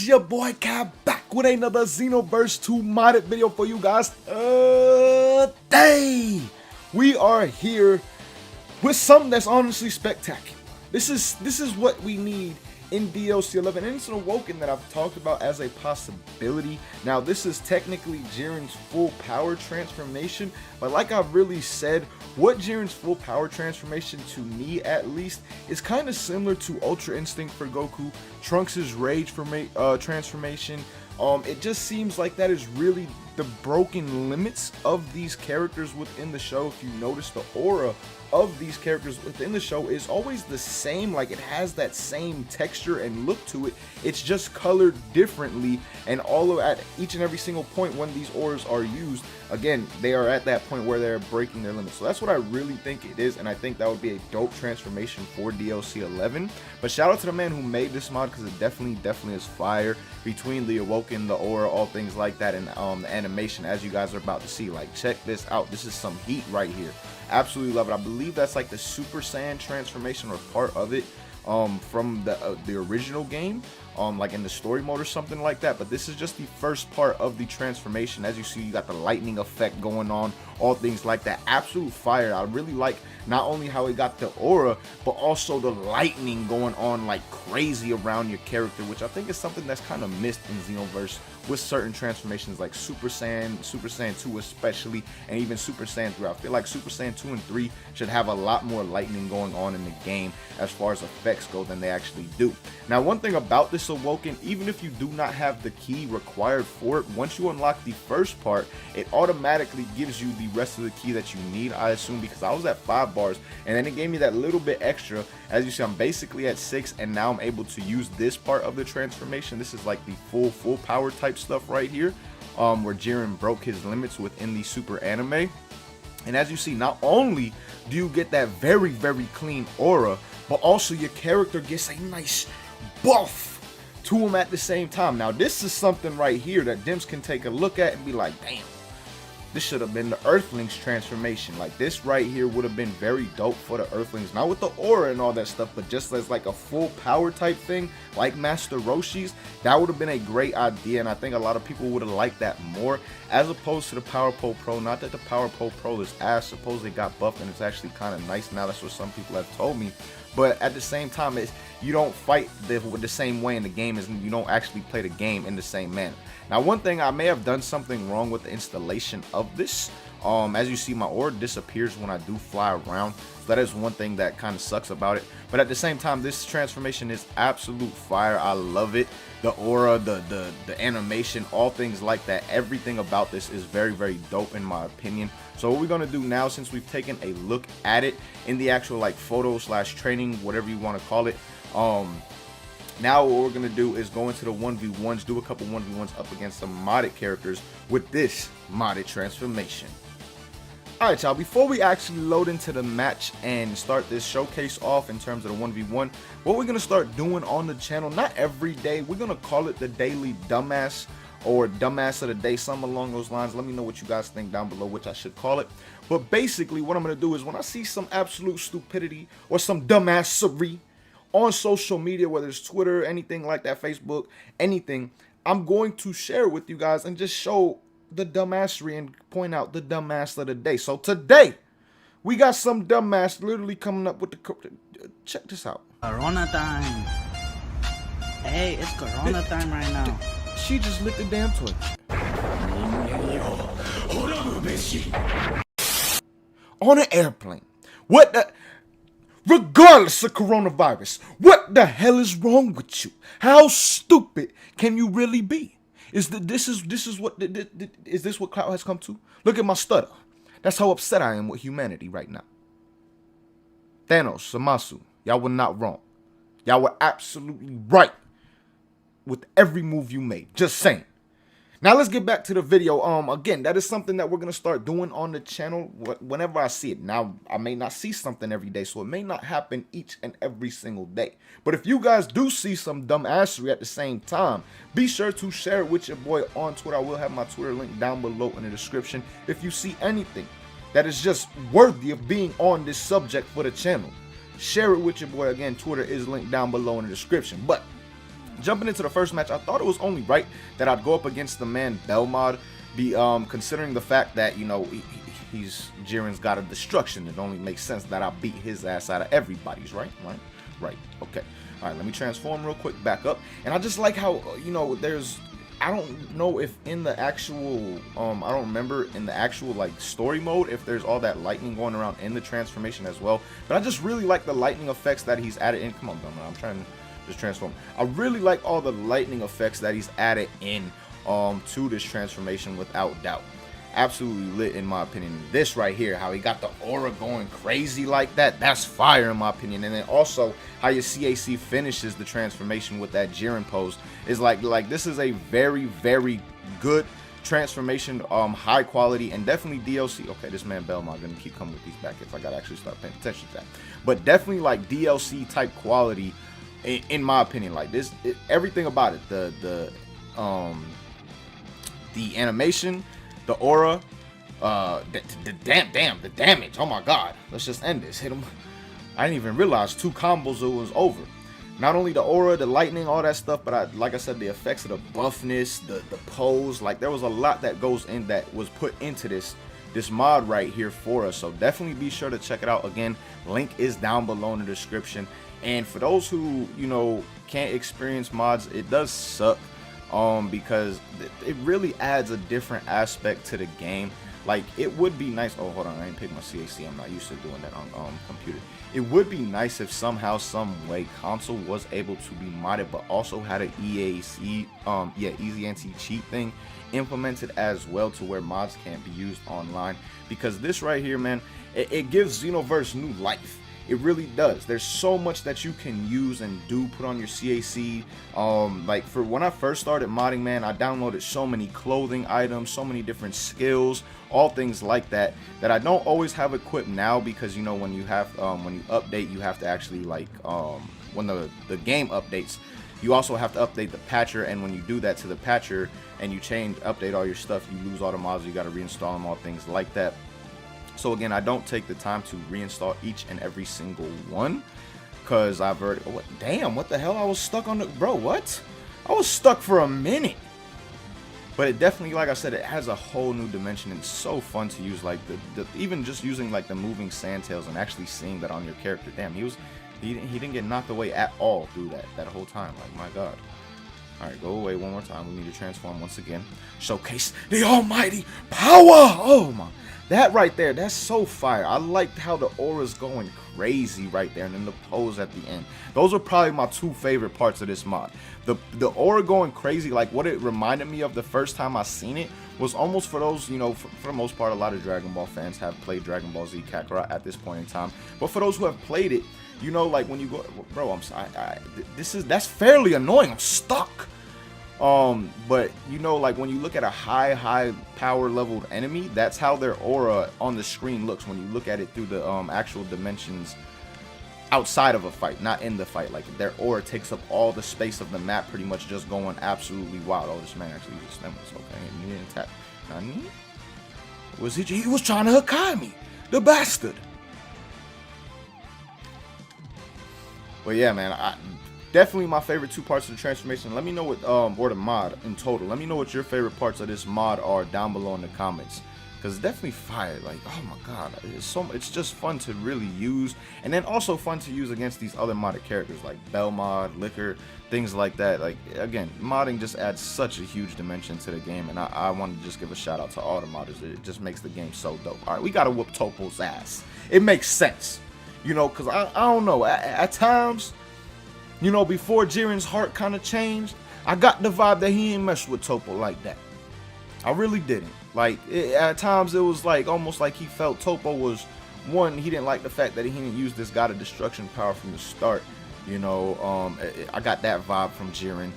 your boy Cab back with another Xenoverse 2 modded video for you guys. Today we are here with something that's honestly spectacular. This is what we need in DLC 11, and it's an Awoken that I've talked about as a possibility. Now this is technically Jiren's full power transformation, but like I've really said, what Jiren's full power transformation, to me at least, is kind of similar to Ultra Instinct for Goku, Trunks' Rage transformation. It just seems like that is really the broken limits of these characters within the show. If you notice, the aura of these characters within the show is always the same. Like, it has that same texture and look to it. It's just colored differently, and at each and every single point when these auras are used, again, they are at that point where they're breaking their limits. So that's what I really think it is, and I think that would be a dope transformation for DLC 11. But shout out to the man who made this mod, because it definitely is fire. Between the Awoken, the aura, all things like that, and the animation, as you guys are about to see. Like, check this out. This is some heat right here. Absolutely love it. I believe that's like the Super Saiyan transformation, or part of it, from the original game, like in the story mode or something like that. But this is just the first part of the transformation. As you see, you got the lightning effect going on, all things like that. Absolute fire. I really like not only how it got the aura, but also the lightning going on like crazy around your character, which I think is something that's kind of missed in Xenoverse with certain transformations like Super Saiyan 2 especially, and even Super Saiyan 3. I feel like Super Saiyan 2 and 3 should have a lot more lightning going on in the game as far as effects go than they actually do. Now, one thing about this Awoken, even if you do not have the key required for it, once you unlock the first part, it automatically gives you the rest of the key that you need, I assume, because I was at 5 bars, and then it gave me that little bit extra. As you see, I'm basically at 6, and now I'm able to use this part of the transformation. This is like the full power type stuff right here, where Jiren broke his limits within the Super Anime. And as you see, not only do you get that very clean aura, but also your character gets a nice buff to him at the same time. Now this is something right here that Dims can take a look at and be like, damn, this should have been the Earthlings transformation. Like, this right here would have been very dope for the Earthlings, not with the aura and all that stuff, but just as like a full power type thing like Master Roshi's. That would have been a great idea, and I think a lot of people would have liked that more, as opposed to the Power Pole Pro. Not that the Power Pole Pro is ass, supposedly got buffed and it's actually kind of nice now. That's what some people have told me. But at the same time, you don't fight the same way in the game, as you don't actually play the game in the same manner. Now, one thing, I may have done something wrong with the installation of this. As you see, my aura disappears when I do fly around. So that is one thing that kind of sucks about it. But at the same time, this transformation is absolute fire. I love it. The aura, the animation, all things like that. Everything about this is very dope in my opinion. So what we're going to do now, since we've taken a look at it in the actual like photo / training, whatever you want to call it, now what we're going to do is go into the 1v1s, do a couple 1v1s up against some modded characters with this modded transformation. Alright, y'all, before we actually load into the match and start this showcase off in terms of the 1v1, what we're going to start doing on the channel, not every day, we're going to call it the daily dumbass, or dumbass of the day, something along those lines. Let me know what you guys think down below, which I should call it. But basically, what I'm going to do is, when I see some absolute stupidity or some dumbassery on social media, whether it's Twitter, anything like that, Facebook, anything, I'm going to share it with you guys and just show the dumbassery and point out the dumbass of the day. So today, we got some dumbass literally coming up with the... Check this out. Corona time. Hey, it's Corona time right now. She just licked the damn toilet. On an airplane. What the... Regardless of coronavirus, what the hell is wrong with you? How stupid can you really be? Is this what Cloud has come to? Look at my stutter. That's how upset I am with humanity right now. Thanos, Samasu, y'all were not wrong. Y'all were absolutely right with every move you made. Just saying. Now let's get back to the video. Again, that is something that we're going to start doing on the channel whenever I see it. Now, I may not see something every day, so it may not happen each and every single day. But if you guys do see some dumbassery at the same time, be sure to share it with your boy on Twitter. I will have my Twitter link down below in the description. If you see anything that is just worthy of being on this subject for the channel, share it with your boy. Again, Twitter is linked down below in the description. But jumping into the first match, I thought it was only right that I'd go up against the man Belmod, considering the fact that, you know, he's Jiren's god of destruction. It only makes sense that I beat his ass out of everybody's, right? Right. Okay. All right, let me transform real quick back up. And I just like how, you know, I don't know if in the actual, I don't remember in the actual, like, story mode, if there's all that lightning going around in the transformation as well. But I just really like the lightning effects that he's added in. Come on, Belmod, I'm trying to just transform. I really like all the lightning effects that he's added in to this transformation, without doubt. Absolutely lit in my opinion. This right here, how he got the aura going crazy like that, that's fire in my opinion. And then also how your CAC finishes the transformation with that Jiren pose is like this is a very, very good transformation, high quality, and definitely DLC. Okay, this man Belmont gonna keep coming with these back hits. I gotta actually start paying attention to that. But definitely like DLC type quality in my opinion. Like this, everything about it, the animation, the aura, the damage. Oh my god, let's just end this. Hit him. I didn't even realize 2 combos, it was over. Not only the aura, the lightning, all that stuff, but like I said, the effects of the buffness, the pose, like there was a lot that goes in, that was put into this mod right here for us. So definitely be sure to check it out. Again, link is down below in the description. And for those who, you know, can't experience mods, it does suck. Because it really adds a different aspect to the game. Like, it would be nice. Oh, hold on, I didn't pick my CAC. I'm not used to doing that on computer. It would be nice if somehow, some way, console was able to be modded, but also had an EAC, easy anti-cheat thing implemented as well, to where mods can't be used online. Because this right here, man, it gives Xenoverse new life. It really does. There's so much that you can use and do, put on your CAC. Like for when I first started modding, man, I downloaded so many clothing items, so many different skills, all things like that I don't always have equipped now, because, you know, when you have when you update, you have to actually, like, when the game updates, you also have to update the patcher, and when you do that to the patcher and you update all your stuff, you lose all the mods, you got to reinstall them, all things like that. So again, I don't take the time to reinstall each and every single one, because I've already, damn, what the hell, I was stuck on the, bro, what? I was stuck for a minute. But it definitely, like I said, it has a whole new dimension, and it's so fun to use, like even just using like the moving sandtails and actually seeing that on your character. Damn, he didn't get knocked away at all through that whole time. Like, my god. Alright, go away one more time. We need to transform once again. Showcase the almighty power! Oh my. That right there, that's so fire. I liked how the aura's going crazy right there, and then the pose at the end. Those are probably my 2 favorite parts of this mod. The aura going crazy, like what it reminded me of the first time I seen it, was almost, for those, you know, for the most part, a lot of Dragon Ball fans have played Dragon Ball Z Kakarot at this point in time. But for those who have played it, you know, like when you go, bro, I'm sorry, that's fairly annoying. I'm stuck. But you know, like when you look at a high power leveled enemy, that's how their aura on the screen looks when you look at it through the actual dimensions outside of a fight, not in the fight. Like, their aura takes up all the space of the map, pretty much just going absolutely wild. Oh, this man actually uses stamina. Okay, he didn't attack. Nani? Was he was trying to Hakai me, the bastard. But yeah, man, definitely my favorite 2 parts of the transformation. Let me know what, or the mod in total. Let me know what your favorite parts of this mod are down below in the comments, because it's definitely fire. Like, oh my god, it's just fun to really use, and then also fun to use against these other modded characters like Belmod, Liquor, things like that. Like, again, modding just adds such a huge dimension to the game, and I want to just give a shout out to all the modders. It just makes the game so dope. All right, we gotta whoop Topo's ass. It makes sense, you know, because I don't know, at times, you know, before Jiren's heart kind of changed, I got the vibe that he ain't messed with Topo like that. I really didn't. Like, at times it was like almost like he felt Topo was, one, he didn't like the fact that he didn't use this god of destruction power from the start. You know, I got that vibe from Jiren.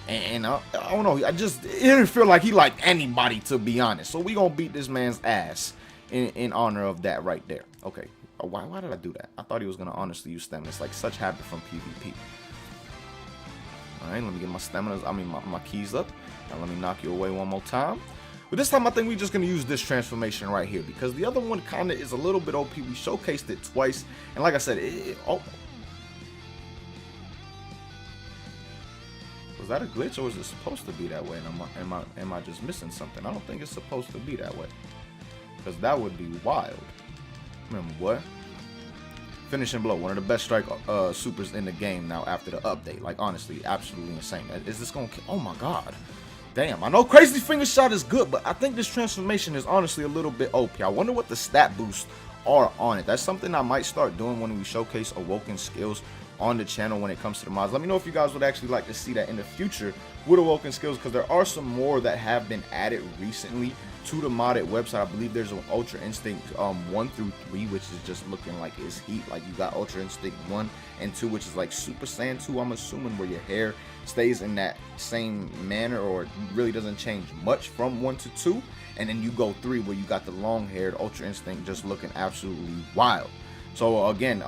And I don't know, it didn't feel like he liked anybody, to be honest. So we gonna beat this man's ass in honor of that right there. Okay, why did I do that? I thought he was gonna honestly use stamina. It's like such habit from PvP. Alright, let me get my stamina, my keys up. Now let me knock you away one more time. But this time I think we're just going to use this transformation right here, because the other one kind of is a little bit OP. We showcased it twice, and like I said, was Was that a glitch, or is it supposed to be that way? And am I just missing something? I don't think it's supposed to be that way, because that would be wild. Remember what? Finishing blow, one of the best strike supers in the game now after the update. Like, honestly, absolutely insane. Is this gonna kill? Oh my god. Damn, I know crazy finger shot is good, but I think this transformation is honestly a little bit OP. I wonder what the stat boosts are on it. That's something I might start doing when we showcase Awoken skills on the channel when it comes to the mods. Let me know if you guys would actually like to see that in the future with Awoken skills, because there are some more that have been added recently to the modded website. I believe there's an Ultra Instinct 1 through 3, which is just looking like it's heat. Like, you got Ultra Instinct 1 and 2, which is like Super Saiyan 2, I'm assuming, where your hair stays in that same manner or it really doesn't change much from 1 to 2. And then you go 3, where you got the long-haired Ultra Instinct just looking absolutely wild. So again,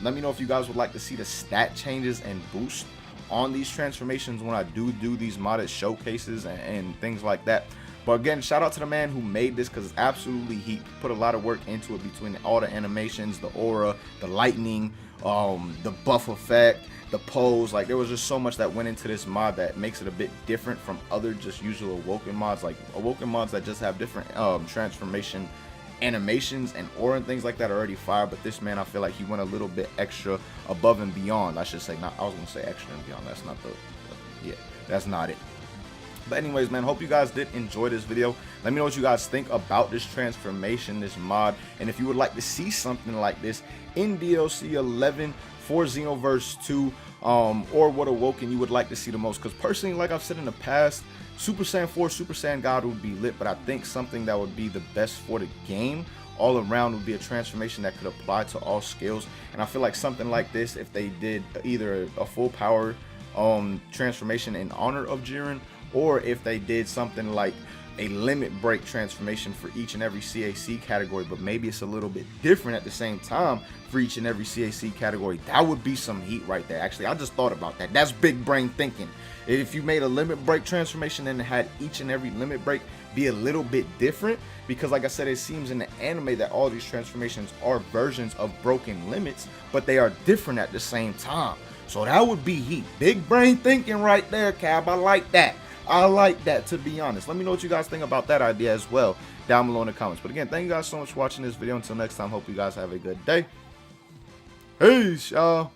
let me know if you guys would like to see the stat changes and boost on these transformations when I do these modded showcases and things like that. But again, shout out to the man who made this, because it's absolutely heat. Put a lot of work into it between all the animations, the aura, the lightning, the buff effect, the pose. Like, there was just so much that went into this mod that makes it a bit different from other just usual Awoken mods. Like, Awoken mods that just have different transformation animations and aura and things like that are already fire, but this man, I feel like he went a little bit extra above and beyond. I should say, not, I was gonna say extra and beyond. That's not the, yeah, that's not it. But anyways, man, hope you guys did enjoy this video. Let me know what you guys think about this transformation, this mod, and if you would like to see something like this in DLC 11 for Xenoverse 2, or what Awoken you would like to see the most. Because personally, like I've said in the past, Super Saiyan 4, Super Saiyan God would be lit, but I think something that would be the best for the game all around would be a transformation that could apply to all skills. And I feel like something like this, if they did either a full power transformation in honor of Jiren, or if they did something like a limit break transformation for each and every CAC category, but maybe it's a little bit different at the same time for each and every CAC category, that would be some heat right there. Actually, I just thought about that. That's big brain thinking. If you made a limit break transformation and had each and every limit break be a little bit different, because like I said, it seems in the anime that all these transformations are versions of broken limits, but they are different at the same time. So that would be heat. Big brain thinking right there, Cab. I like that. I like that, to be honest. Let me know what you guys think about that idea as well down below in the comments. But again, thank you guys so much for watching this video. Until next time, hope you guys have a good day. Peace, y'all.